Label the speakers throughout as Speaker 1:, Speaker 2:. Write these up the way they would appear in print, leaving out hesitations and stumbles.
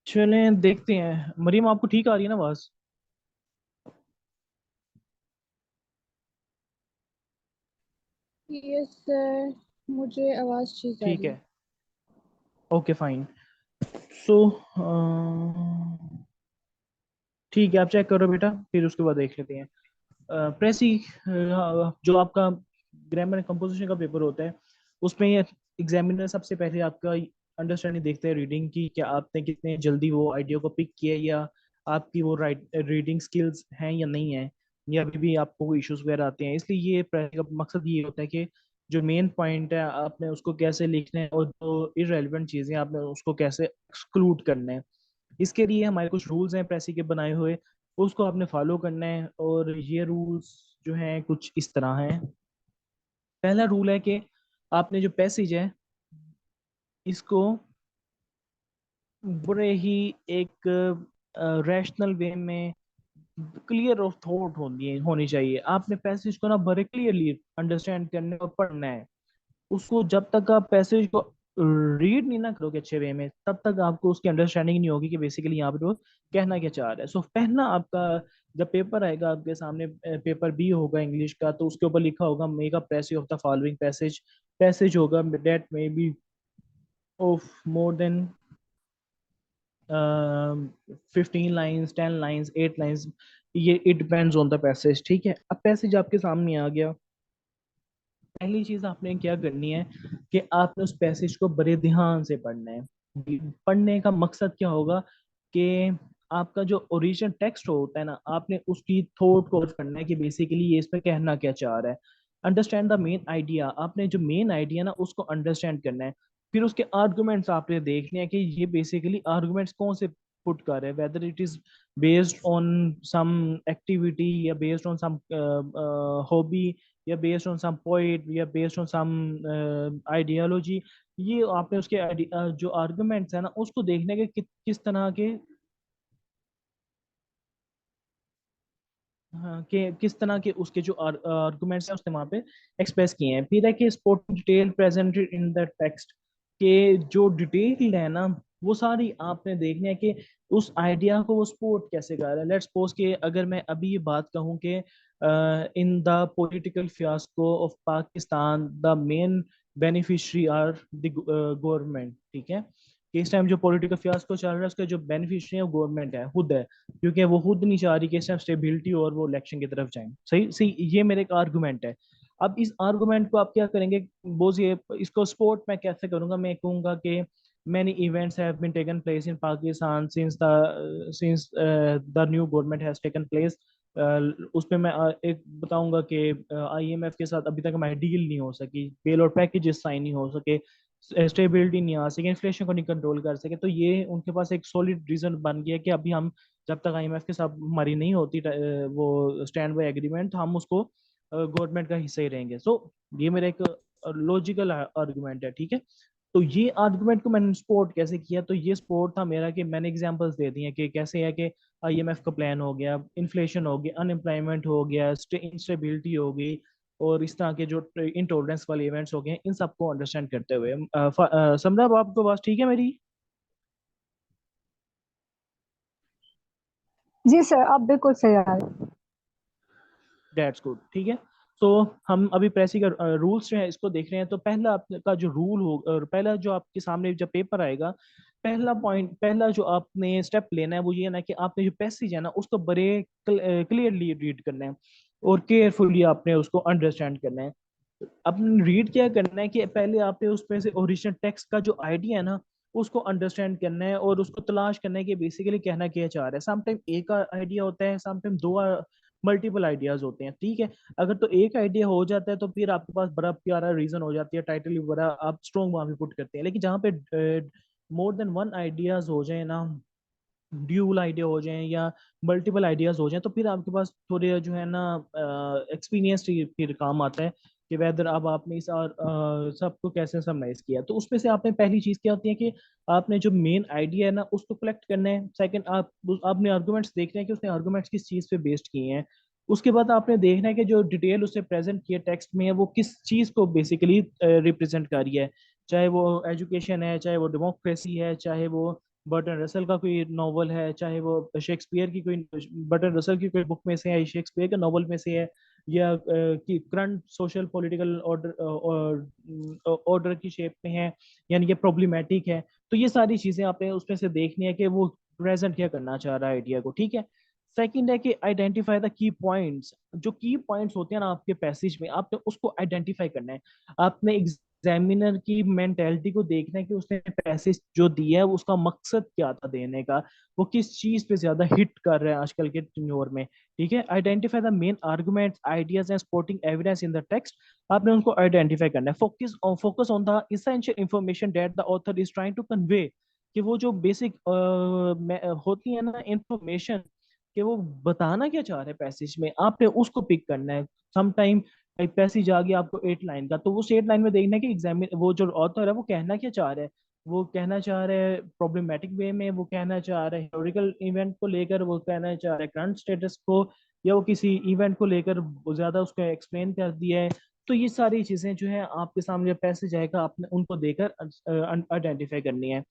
Speaker 1: चलें देखते हैं। मरीम, आपको ठीक आ रही है ना आवाज?
Speaker 2: यस सर, मुझे आवाज़ ठीक आ
Speaker 1: ठीक
Speaker 2: रही है।
Speaker 1: है। Okay fine. सो ठीक है, आप चेक करो बेटा, फिर उसके बाद देख लेते हैं। प्रेसी, जो आपका ग्रामर एंड कंपोजिशन का पेपर होता है, उसमें एग्जामिनर सबसे पहले आपका अंडरस्टैंडिंग देखते हैं रीडिंग की, क्या आपने कितने जल्दी वो आइडिया को पिक किया, या आपकी वो राइट रीडिंग स्किल्स हैं या नहीं है, या अभी भी आपको कोई इश्यूज वगैरह आते हैं। इसलिए ये practice का मकसद ये होता है कि जो मेन पॉइंट है आपने उसको कैसे लिखना है, और जो इरेलीवेंट चीज़ें आपने उसको कैसे एक्सक्लूड करना है। इसके लिए हमारे कुछ रूल्स हैं प्रेसी के बनाए हुए, उसको आपने फॉलो करना है। और ये रूल्स जो हैं कुछ इस तरह हैं। पहला रूल है कि आपने जो पैसेज है इसको बड़े ही एक रैशनल वे में, क्लियर ऑफ थॉट होनी चाहिए। आपने पैसेज को ना बड़े क्लियरली अंडरस्टैंड करने और पढ़ना है उसको। जब तक आप पैसेज को रीड नहीं ना करोगे अच्छे वे में, तब तक आपको उसकी अंडरस्टैंडिंग नहीं होगी कि बेसिकली यहाँ पे वो कहना क्या चाह रहा है। सो पहला आपका जब पेपर आएगा आपके सामने, पेपर बी होगा इंग्लिश का, तो उसके ऊपर लिखा होगा make a precis of the following passage. Passage होगा that may be of more than 15 lines, 10 lines, 8 lines. ये it depends on the passage. ठीक है, अब पैसेज आपके सामने आ गया। पहली चीज आपने क्या करनी है कि आपने उस पैसेज को बड़े ध्यान से पढ़ना है। पढ़ने का मकसद क्या होगा कि आपका जो ओरिजिनल टेक्स्ट होता है ना, आपने उसकी थॉट को करना है कि बेसिकली ये इस पे कहना क्या चाह रहा है। अंडरस्टैंड द मेन आइडिया, आपने जो मेन आइडिया ना उसको अंडरस्टैंड करना है। फिर उसके आर्गुमेंट्स आपने देखने हैं कि ये बेसिकली आर्गुमेंट्स कौन से पुट कर रहे हैं, whether it is based on some activity, या बेस्ड ऑन सम हॉबी, या बेस्ड ऑन सम पोइट, या बेस्ड ऑन सम आइडियोलॉजी। ये आपने उसके जो आर्गुमेंट्स है ना उसको देखने के किस तरह के, हाँ, कि किस तरह के उसके जो आर्गुमेंट्स हैं उसने वहां पे एक्सप्रेस किए हैं। फिर है कि sport detail presented in the text, के जो डिटेल है ना वो सारी आपने देखनी है कि उस आइडिया को वो सपोर्ट कैसे कर रहा है। लेट्स सपोज कि अगर मैं अभी ये बात कहूँ कि in the political fiasco of Pakistan the main beneficiary are the government. ठीक है, कि इस टाइम जो पॉलिटिकल फियास्को चल रहा है उसके जो बेनिफिशियरी है वो गवर्नमेंट है, खुद है, क्योंकि वो खुद नहीं चाह रही कि इसमें स्टेबिलिटी और वो इलेक्शन की तरफ जाएं। सही सही, ये मेरे एक आर्गुमेंट है। अब इस आर्गुमेंट को आप क्या करेंगे, बोझ ये इसको सपोर्ट मैं कैसे करूंगा, मैं कहूंगा कि many events have been taken place in Pakistan since the new government has taken place। उसमें मैं एक बताऊंगा कि आईएमएफ के साथ अभी तक हमारी डील नहीं हो सकी, बेल आउट पैकेजेस साइन नहीं हो सके, स्टेबिलिटी नहीं आ सके, इन्फ्लेशन को नहीं कंट्रोल कर सके। तो ये उनके पास एक सॉलिड रीजन बन गया कि अभी हम, जब तक आईएमएफ के साथ हमारी नहीं होती वो स्टैंड बाय एग्रीमेंट, तो हम उसको गवर्नमेंट का हिस्सा ही रहेंगे। सो ये मेरा एक लॉजिकल आर्गुमेंट है। ठीक है, तो ये आर्गुमेंट को मैंने सपोर्ट कैसे किया, तो ये सपोर्ट था मेरा कि मैंने एग्जांपल्स दे दिए कि कैसे है कि आईएमएफ का प्लान हो गया, इन्फ्लेशन हो गया, अनएम्प्लॉयमेंट हो गया, इंस्टेबिलिटी हो गई, और इस तरह के जो इंटॉलरेंस वाले इवेंट्स हो गए, इन सबको अंडरस्टैंड करते हुए। समझा अब आपको बात ठीक है मेरी?
Speaker 2: जी सर, आप बिल्कुल सही आ रहे हैं।
Speaker 1: That's good. ठीक है, तो हम अभी प्रेसी का रूल्स जो है इसको देख रहे हैं। तो पहला आपका जो रूल हो, और पहला जो आपके सामने जब पेपर आएगा, पहला पॉइंट, पहला जो आपने स्टेप लेना है वो ये ना कि आपने जो पैसेज है ना उसको बड़े क्लियरली रीड करना है, और केयरफुली आपने उसको अंडरस्टैंड करना है। आपने रीड क्या करना है कि पहले आपने उसमें से ओरिजिनल टेक्स्ट का जो आइडिया है ना उसको अंडरस्टैंड करना है, और उसको तलाश करना है कि बेसिकली कहना क्या चाह रहा है। समटाइम एक आइडिया होता है, समटाइम दो मल्टीपल आइडियाज होते हैं। ठीक है, अगर तो एक आइडिया हो जाता है तो फिर आपके पास बड़ा प्यारा रीजन हो जाती है, टाइटल भी बड़ा आप स्ट्रॉन्ग वहां पे पुट करते हैं। लेकिन जहाँ पे मोर देन वन आइडियाज हो जाए ना, ड्यूल आइडिया हो जाए या मल्टीपल आइडियाज हो जाए, तो फिर आपके पास थोड़े जो है ना एक्सपीरियंस फिर काम आता है कि वेदर अब आपने इस सबको कैसे समराइज किया। तो उसमें से आपने पहली चीज क्या होती है कि आपने जो मेन आइडिया है ना उसको कलेक्ट करना है। सेकंड, आपने आर्गुमेंट्स देखने हैं कि उसने आर्गुमेंट्स किस चीज पे बेस्ड किए हैं। उसके बाद आपने देखना है कि जो डिटेल उसने प्रेजेंट किया टेक्स्ट में है वो किस चीज को बेसिकली रिप्रेजेंट कर रही है, चाहे वो एजुकेशन है, चाहे वो डेमोक्रेसी है, चाहे वो बर्टन रसल का कोई नॉवल है, चाहे वो शेक्सपियर की कोई, बर्टन रसल की कोई बुक में से है, शेक्सपियर के नॉवल में से है, या कि current social political order order की शेप में है, यानी कि प्रॉब्लमेटिक है। तो ये सारी चीजें आपने उसमें से देखनी है कि वो प्रेजेंट क्या करना चाह रहा है आइडिया को, ठीक है। सेकंड है कि आइडेंटिफाई द की पॉइंट्स। जो की पॉइंट्स होते हैं ना आपके पैसेज में, आपने उसको आइडेंटिफाई करना है। आपने एग्जामिनर की मेंटेलिटी को देखना है कि उसने पैसेज जो दिया है उसका मकसद क्या था देने का, वो किस चीज पे ज्यादा हिट कर रहा है आजकल के टेन्योर में, ठीक है। Identify the main arguments, ideas and supporting evidence in the text. आपने उनको आइडेंटिफाई करना है। Focus on the essential information that the author is trying to convey. कि वो जो बेसिक होती है ना इंफॉर्मेशन, कि वो बताना क्या चाह रहे हैं पैसेज में, आपने उसको पिक करना है। समटाइम एक पैसेज आ गया आपको 8 लाइन का, तो वो 8 लाइन में देखना है कि एग्जामिन वो जो ऑथर है वो कहना क्या चाह रहा है। वो कहना चाह रहे हैं प्रॉब्लमेटिक वे में, वो कहना चाह रहे हैं हिस्टोरिकल इवेंट को लेकर, वो कहना चाह रहे हैं करंट स्टेटस को, या वो किसी इवेंट को लेकर ज्यादा उसको एक्सप्लेन कर दिया है। तो ये सारी चीजें जो है आपके सामने पैसेज आएगा, आपने उनको देकर आइडेंटिफाई करनी है।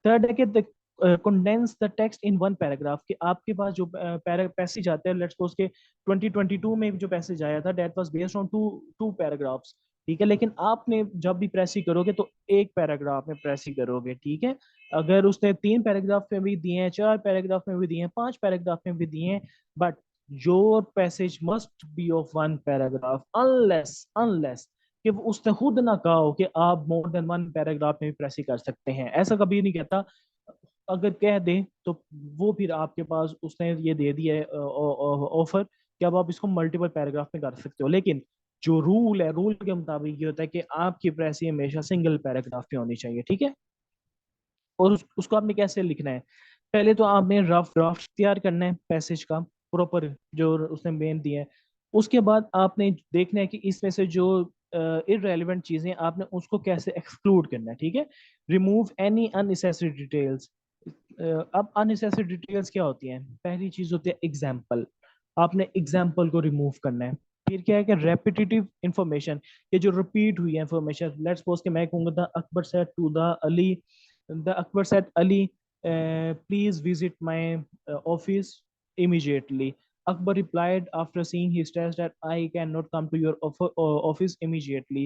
Speaker 1: थर्ड है कि condense the text in one paragraph. कि आपके पास जो पैसेज आते हैं, लेट्स सपोज के 2022 में जो पैसेज आया था, that was based on two two paragraphs, ठीक है। लेकिन आपने जब भी प्रेस ही करोगे तो एक पैराग्राफ में प्रेस ही करोगे, ठीक है। अगर उसने 3 पैराग्राफ में भी दिए हैं, 4 पैराग्राफ में भी दिए हैं, 5 पैराग्राफ में भी दिए हैं, but your passage must be of one paragraph, unless unless कि वो उसने खुद ना कहा हो कि आप मोर देन वन पैराग्राफ में भी प्रेस ही कर सकते हैं, ऐसा कभी नहीं कहता। अगर कह दे तो वो फिर आपके पास उसने ये दे दिया है ऑफर कि अब आप इसको मल्टीपल पैराग्राफ में कर सकते हो। लेकिन जो रूल है, रूल के मुताबिक ये होता है कि आपकी प्रेस हमेशा सिंगल पैराग्राफ में होनी चाहिए, ठीक है। और उसको आपने कैसे लिखना है, पहले तो आपने रफ ड्राफ्ट तैयार करना है पैसेज का प्रॉपर, जो उसने मेन दिया है। उसके बाद आपने देखना है कि इसमें से जो इररेलेवेंट चीजें आपने उसको कैसे एक्सक्लूड करना है, ठीक है। Remove any unnecessary details. अब अननेसेसरी डिटेल्स क्या होती हैं, पहली चीज होती है एग्जाम्पल। आपने एग्जाम्पल को रिमूव करना है। फिर क्या है कि रेपिटेटिव इंफॉर्मेशन, ये जो रिपीट हुई है इंफॉर्मेशन, लेट्स सपोज कि मैं कहूंगा the Akbar said to the Ali, the Akbar said Ali please visit my office immediately. Akbar replied after seeing his test that I cannot come to your office immediately.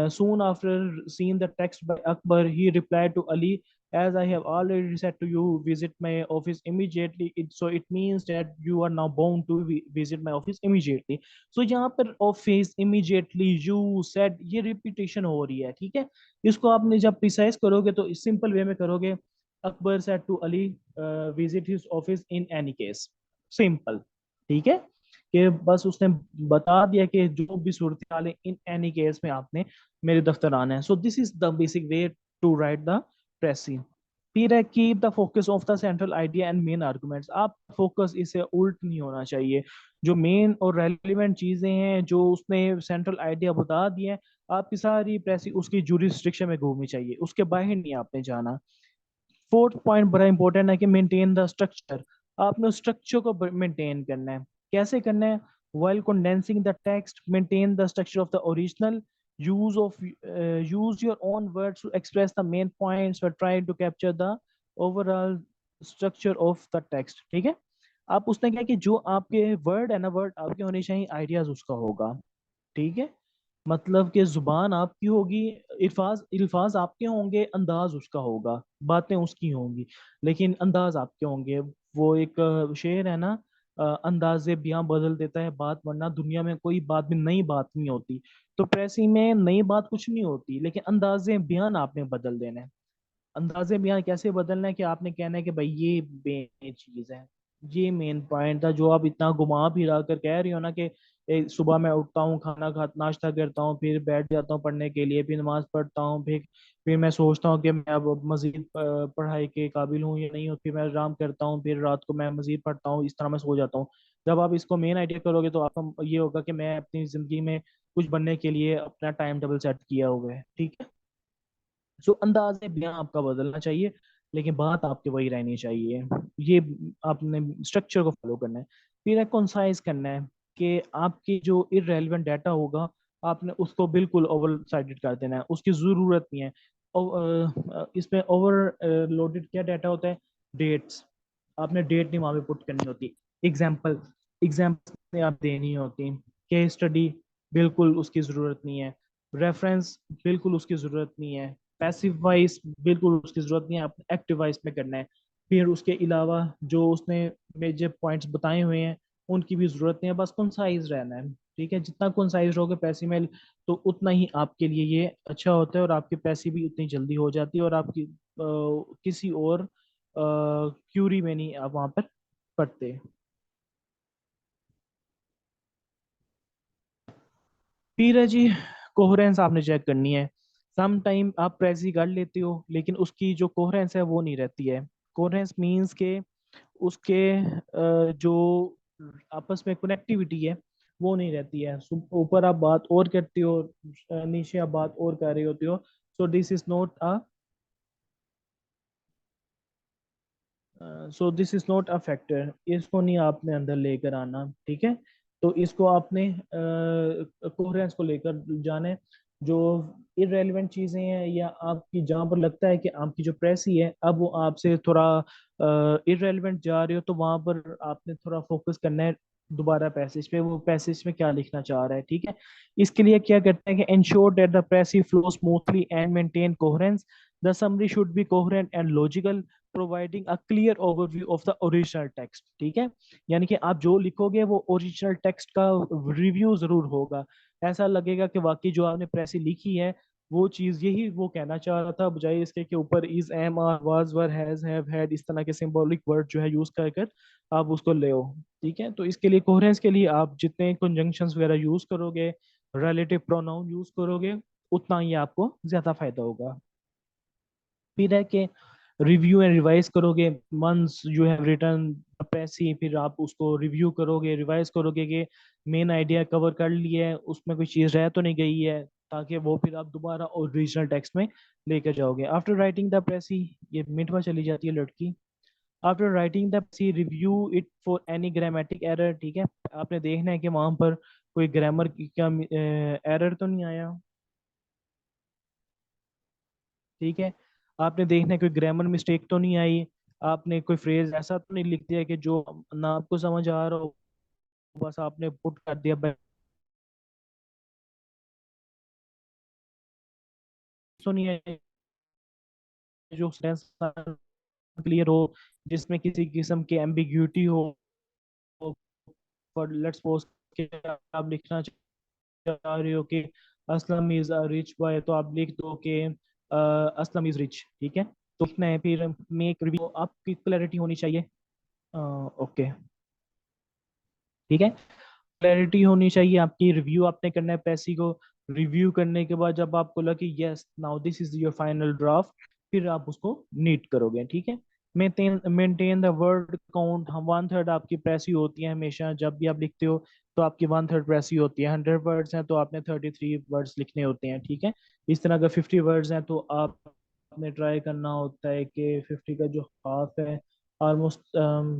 Speaker 1: Soon after seeing the text by Akbar, he replied to Ali, as I have already said to you, visit my office immediately. So it means that you are now bound to visit my office immediately. So यहाँ पर office immediately you said ये repetition हो रही है, ठीक है। इसको आपने जब प्रिसाइज करोगे तो सिंपल वे में करोगे, Akbar said to Ali, visit his office in any case. Simple, ठीक है। कि बस उसने बता दिया कि जो भी सूरत हाल है इन एनी केस में आपने मेरे दफ्तर आना है। So this is the basic way to write the precis. फिर है keep the focus of the central idea and main arguments. आप फोकस इसे उल्ट नहीं होना चाहिए। जो मेन और रेलिवेंट चीजें हैं जो उसने सेंट्रल आइडिया बता दिए हैं, आपकी सारी प्रेसिंग उसकी जुरिस्डिक्शन में घूमनी चाहिए, उसके बाहर नहीं आपने जाना। फोर्थ पॉइंट बड़ा इंपॉर्टेंट है कि मेंटेन द स्ट्रक्चर। आपने उस स्ट्रक्चर को मेंटेन करना है। कैसे करना है, while condensing the text maintain the structure of the original, use your own words to express the main points but try to capture the overall structure of the text, ठीक है। आप उसने क्या कि जो आपके वर्ड है ना, वर्ड आपके होने चाहिए, आइडियाज उसका होगा, ठीक है। मतलब कि जुबान आपकी होगी, इल्फाज इल्फाज आपके होंगे, अंदाज उसका होगा, बातें उसकी होंगी, लेकिन अंदाज आपके होंगे। वो एक शेर है ना, अंदाजे बयां बदल देता है बात, वरना दुनिया में कोई बात भी नई बात नहीं होती। तो प्रेसी में नई बात कुछ नहीं होती, लेकिन अंदाजे बयान आपने बदल देना है। अंदाजे बयान कैसे बदलना है कि आपने कहना है कि भाई ये मेन चीज है, ये मेन पॉइंट था जो आप इतना घुमा फिरा कर कह रही हो ना, कि सुबह मैं उठता हूँ, खाना खा नाश्ता करता हूँ, फिर बैठ जाता हूँ पढ़ने के लिए, फिर नमाज पढ़ता हूँ, फिर मैं सोचता हूँ कि मैं अब मजीद पढ़ाई के काबिल हूँ या नहीं हूँ, फिर मैं आराम करता हूँ, फिर रात को मैं मजीद पढ़ता हूँ, इस तरह मैं सो जाता हूँ। जब आप इसको मेन आइडिया करोगे तो आपका ये होगा कि मैं अपनी जिंदगी में कुछ बनने के लिए अपना टाइम टेबल सेट किया हुआ है, ठीक है। सो अंदाज बयां आपका बदलना चाहिए, लेकिन बात आपकी वही रहनी चाहिए। ये आपने स्ट्रक्चर को फॉलो करना है। फिर है कंसाइज करना है, कि आपकी जो इरेलीवेंट डाटा होगा आपने उसको बिल्कुल ओवर साइडेड कर देना है, उसकी जरूरत नहीं है। इसमें ओवर लोडेड क्या डाटा होता है, डेट्स। आपने डेट नहीं वहां पे पुट करनी होती। एग्जाम्पल एग्जाम्पल आप देनी होती। केस स्टडी बिल्कुल उसकी ज़रूरत नहीं है। रेफरेंस बिल्कुल उसकी ज़रूरत नहीं है। पैसिव वॉइस बिल्कुल उसकी ज़रूरत नहीं है, आप एक्टिव वॉइस में करना है। फिर उसके अलावा जो उसने मेजर पॉइंट्स बताए हुए हैं उनकी भी ज़रूरत नहीं है, बस कंसाइज रहना है। ठीक है, जितना कंसाइज रहोगे पैसे में तो उतना ही आपके लिए ये अच्छा होता है, और आपके पैसे भी उतनी जल्दी हो जाती है, और आपकी किसी और क्यूरी में नहीं आप वहां पर पढ़ते। फिर है जी, कोहेरेंस आपने चेक करनी है। सम टाइम आप प्रेसी कर लेते हो लेकिन उसकी जो कोहेरेंस है वो नहीं रहती है। कोहेरेंस मींस के उसके जो आपस में कनेक्टिविटी है वो नहीं रहती है। ऊपर आप बात और करते हो, नीचे आप बात और कर रहे होते हो। सो this is not a so this is not a factor, इसको नहीं आपने अंदर लेकर आना। ठीक है, तो इसको आपने कोहेरेंस को लेकर जाना है। जो इरेलीवेंट चीजें हैं या आपकी जहाँ पर लगता है कि आपकी जो प्रेस ही है अब वो आपसे थोड़ा इरेलीवेंट जा रही हो, तो वहां पर आपने थोड़ा फोकस करना है दोबारा पैसेज पे, वो पैसेज में क्या लिखना चाह रहा है। ठीक है, इसके लिए क्या करते हैं कि ensure that the press flow smoothly and maintain coherence, the summary should be coherent and logical, providing a clear overview of the original text. ठीक है, यानी कि आप जो लिखोगे वो ओरिजिनल टेक्स्ट का रिव्यू जरूर होगा। ऐसा लगेगा कि वाकई जो आपने प्रेसी लिखी है वो चीज यही वो कहना चाह रहा था, बजाय इसके के ऊपर is, am, are, was, were, has, have, had इस तरह के सिंबॉलिक वर्ड जो है यूज कर कर आप उसको ले हो। ठीक है, तो इसके लिए कोहेरेंस के लिए आप जितने कंजंक्शंस वगैरह यूज करोगे, रिलेटिव प्रोनाउन यूज करोगे, उतना ही आपको ज्यादा फायदा होगा। फिर है कि रिव्यू एंड रिवाइज करोगे। वंस यू हैव रिटन पैसी, फिर आप उसको रिव्यू करोगे, रिवाइज करोगे कि मेन आइडिया कवर कर लिया है, उसमें कोई चीज़ रह तो नहीं गई है, ताकि वो फिर आप दोबारा ओरिजिनल टेक्स्ट में लेकर जाओगे। आफ्टर राइटिंग द पैसी, ये मिनट में चली जाती है लड़की। After writing the precis review it for any grammatic error. ठीक है, आपने देखना है कि वहां पर कोई ग्रामर की क्या एरर तो नहीं आया। ठीक है, आपने देखना है कोई ग्रामर मिस्टेक तो नहीं आई। आपने कोई फ्रेज ऐसा तो नहीं लिख दिया कि जो ना आपको समझ आ रहा हो, बस आपने पुट कर दिया बस, तो नहीं है जो सेंस क्लियर हो, जिसमें किसी किस्म की एम्बिग्यूटी हो। फॉर लेट्स सपोज कि आप लिखना चाह रहे हो कि Aslam is a rich boy, तो आप लिख दो कि असलम इज रिच। ठीक है, तो लिखना है। फिर मेक रिव्यू, आपकी क्लैरिटी होनी चाहिए। ओके, ठीक है, क्लैरिटी होनी चाहिए आपकी। रिव्यू आपने करना है पैसी को। रिव्यू करने के बाद जब आपको लगे yes now this is your final draft, फिर आप उसको नीट करोगे। ठीक है, maintain maintain the word count. हम 1/3 आपकी प्रेसी होती है हमेशा, जब भी आप लिखते हो तो आपकी 1/3 प्रेसी होती है। 100 वर्ड्स हैं तो आपने 33 वर्ड्स लिखने होते हैं। ठीक है, इस तरह अगर 50 वर्ड्स हैं तो आपने ट्राई करना होता है कि 50 का जो हाफ है, ऑलमोस्ट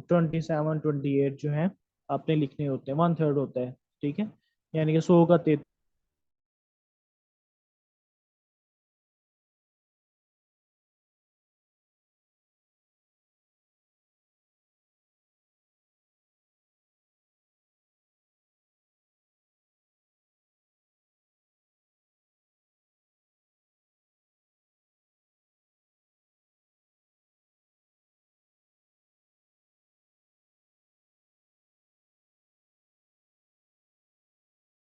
Speaker 1: 27 28 जो है आपने लिखने होते हैं। 1/3 होता है। ठीक है, यानी कि 100 का